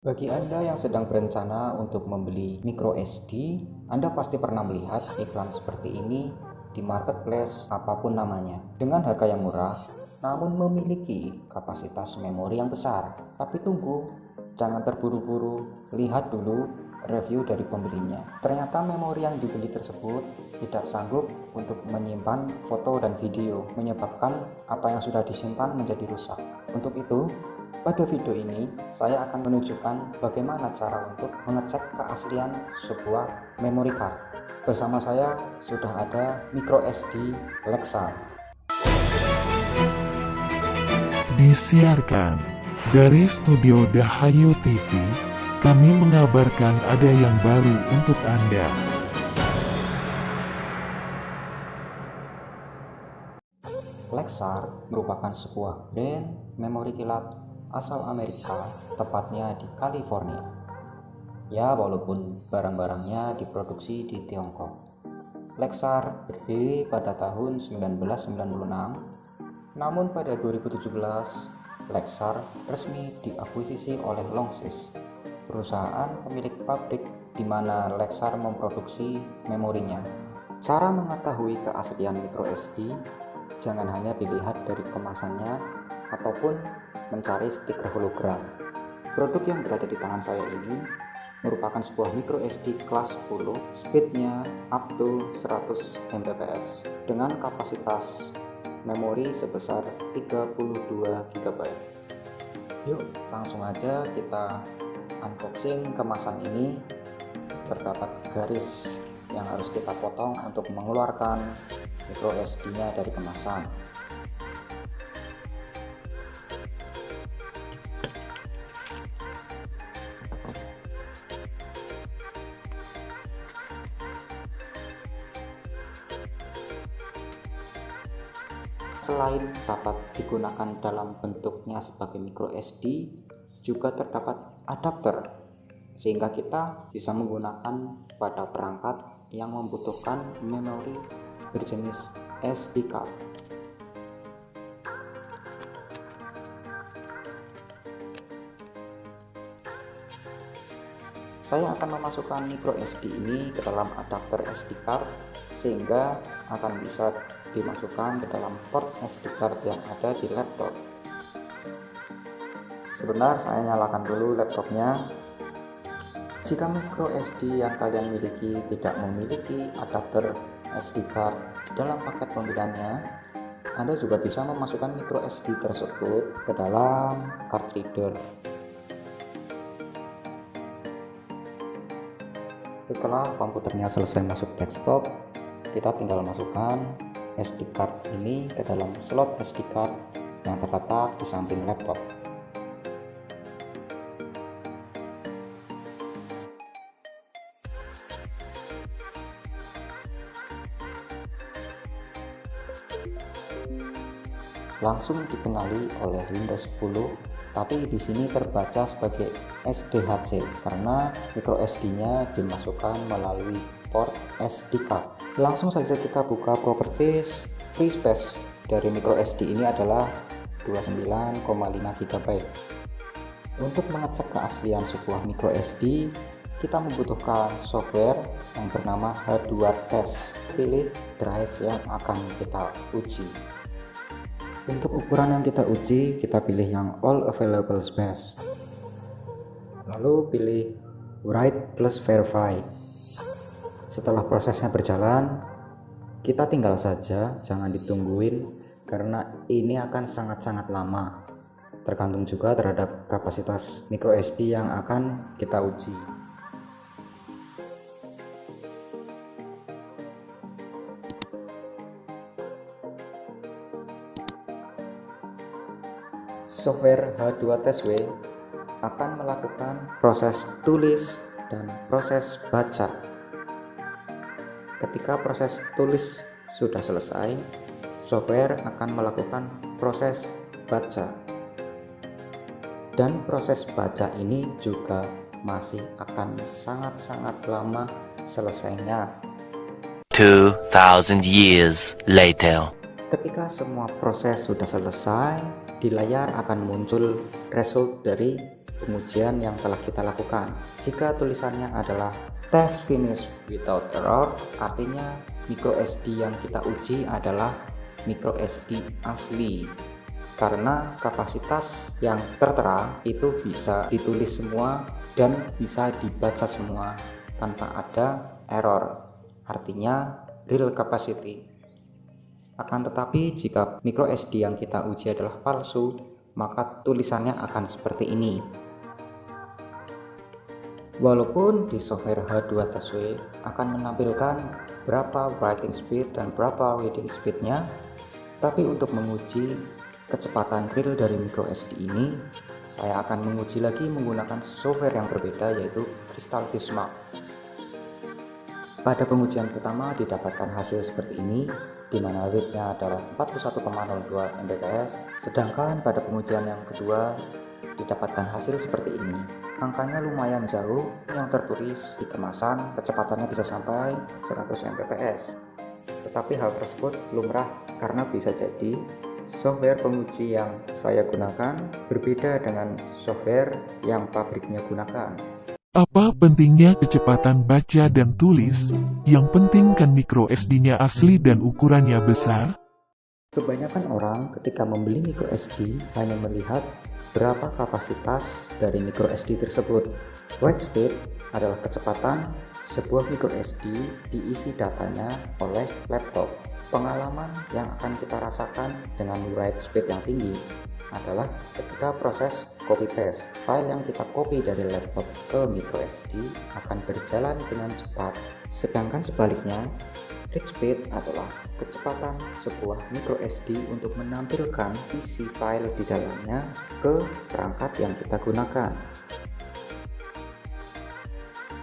Bagi Anda yang sedang berencana untuk membeli micro SD, Anda pasti pernah melihat iklan seperti ini di marketplace apapun namanya. Dengan harga yang murah, namun memiliki kapasitas memori yang besar. Tapi tunggu, jangan terburu-buru, lihat dulu review dari pembelinya. Ternyata memori yang dibeli tersebut tidak sanggup untuk menyimpan foto dan video, menyebabkan apa yang sudah disimpan menjadi rusak. Untuk itu, pada video ini, saya akan menunjukkan bagaimana cara untuk mengecek keaslian sebuah memory card. Bersama saya sudah ada micro SD Lexar. Disiarkan dari studio Dahayu TV, kami mengabarkan ada yang baru untuk Anda. Lexar merupakan sebuah brand memori kilat asal Amerika, tepatnya di California. Ya, walaupun barang-barangnya diproduksi di Tiongkok. Lexar berdiri pada tahun 1996, namun pada 2017, Lexar resmi diakuisisi oleh Longsys, perusahaan pemilik pabrik di mana Lexar memproduksi memorinya. Cara mengetahui keaslian micro SD, jangan hanya dilihat dari kemasannya ataupun mencari stiker hologram. Produk yang berada di tangan saya ini merupakan sebuah micro SD kelas 10, speednya up to 100 Mbps dengan kapasitas memori sebesar 32 GB. Yuk, langsung aja kita unboxing kemasan ini. Terdapat garis yang harus kita potong untuk mengeluarkan micro SD-nya dari kemasan. Selain dapat digunakan dalam bentuknya sebagai micro SD, juga terdapat adapter sehingga kita bisa menggunakan pada perangkat yang membutuhkan memori berjenis SD card. Saya akan memasukkan micro SD ini ke dalam adapter SD card sehingga akan bisa dimasukkan ke dalam port SD card yang ada di laptop. Sebentar, saya nyalakan dulu laptopnya. Jika micro SD yang kalian miliki tidak memiliki adapter SD card di dalam paket pembeliannya, Anda juga bisa memasukkan micro SD tersebut ke dalam card reader. Setelah komputernya selesai masuk desktop, kita tinggal masukkan SD card ini ke dalam slot SD card yang terletak di samping laptop. Langsung dikenali oleh Windows 10, tapi di sini terbaca sebagai SDHC karena micro SD-nya dimasukkan melalui port SD card. Langsung saja kita buka properties. Free space dari micro SD ini adalah 29,5 GB. Untuk mengecek keaslian sebuah micro SD, kita membutuhkan software yang bernama H2Test. Pilih drive yang akan kita uji. Untuk ukuran yang kita uji, kita pilih yang all available space. Lalu pilih write plus verify. Setelah prosesnya berjalan, kita tinggal saja, jangan ditungguin karena ini akan sangat-sangat lama. Tergantung juga terhadap kapasitas micro SD yang akan kita uji. Software H2TestW akan melakukan proses tulis dan proses baca. Ketika proses tulis sudah selesai, software akan melakukan proses baca. Dan proses baca ini juga masih akan sangat-sangat lama selesainya. 2000 years later. Ketika semua proses sudah selesai, di layar akan muncul result dari pengujian yang telah kita lakukan. Jika tulisannya adalah test finish without error, artinya micro SD yang kita uji adalah micro SD asli, karena kapasitas yang tertera itu bisa ditulis semua dan bisa dibaca semua tanpa ada error, artinya real capacity. Akan tetapi jika micro SD yang kita uji adalah palsu, maka tulisannya akan seperti ini. Walaupun di software H2TSW akan menampilkan berapa writing speed dan berapa reading speednya, tapi untuk menguji kecepatan real dari micro SD ini, saya akan menguji lagi menggunakan software yang berbeda, yaitu Crystal Benchmark. Pada pengujian pertama didapatkan hasil seperti ini, di mana readnya adalah 41,02 Mbps, sedangkan pada pengujian yang kedua didapatkan hasil seperti ini. Angkanya lumayan jauh, yang tertulis di kemasan kecepatannya bisa sampai 100 Mbps. Tetapi hal tersebut lumrah karena bisa jadi software penguji yang saya gunakan berbeda dengan software yang pabriknya gunakan. Apa pentingnya kecepatan baca dan tulis? Yang penting kan micro SD-nya asli dan ukurannya besar? Kebanyakan orang ketika membeli micro SD hanya melihat berapa kapasitas dari micro SD tersebut. Write speed adalah kecepatan sebuah micro SD diisi datanya oleh laptop. Pengalaman yang akan kita rasakan dengan write speed yang tinggi adalah ketika proses copy paste. File yang kita copy dari laptop ke micro SD akan berjalan dengan cepat. Sedangkan sebaliknya, read speed adalah kecepatan sebuah micro SD untuk menampilkan isi file di dalamnya ke perangkat yang kita gunakan.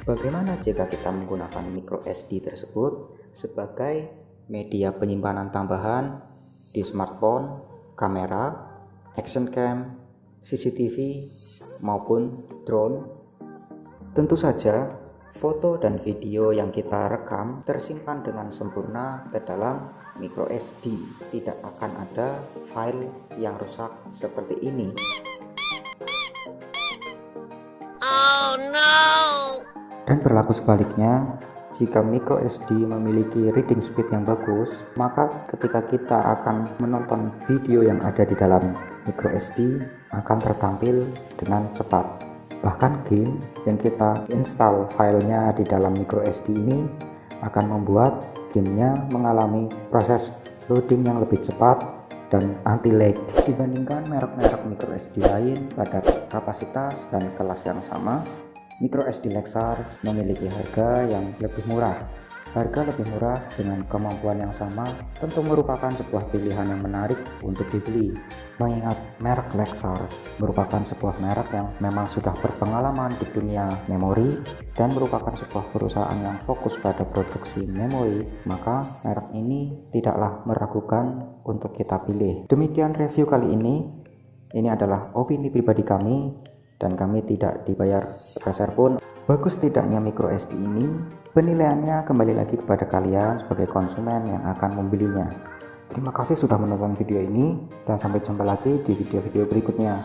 Bagaimana jika kita menggunakan micro SD tersebut sebagai media penyimpanan tambahan di smartphone, kamera, action cam, CCTV, maupun drone? Tentu saja foto dan video yang kita rekam tersimpan dengan sempurna ke dalam micro SD. Tidak akan ada file yang rusak seperti ini. Oh no! Dan berlaku sebaliknya, jika micro SD memiliki reading speed yang bagus, maka ketika kita akan menonton video yang ada di dalam micro SD akan tertampil dengan cepat. Bahkan game yang kita install filenya di dalam micro SD ini akan membuat gamenya mengalami proses loading yang lebih cepat dan anti lag dibandingkan merek-merek micro SD lain pada kapasitas dan kelas yang sama. Micro SD Lexar memiliki harga yang lebih murah. Harga lebih murah dengan kemampuan yang sama tentu merupakan sebuah pilihan yang menarik untuk dibeli, mengingat merek Lexar merupakan sebuah merek yang memang sudah berpengalaman di dunia memori dan merupakan sebuah perusahaan yang fokus pada produksi memori, maka merek ini tidaklah meragukan untuk kita pilih. Demikian review kali ini. Ini adalah opini pribadi kami dan kami tidak dibayar sepeser pun. Bagus tidaknya micro SD ini, penilaiannya kembali lagi kepada kalian sebagai konsumen yang akan membelinya. Terima kasih sudah menonton video ini dan sampai jumpa lagi di video-video berikutnya.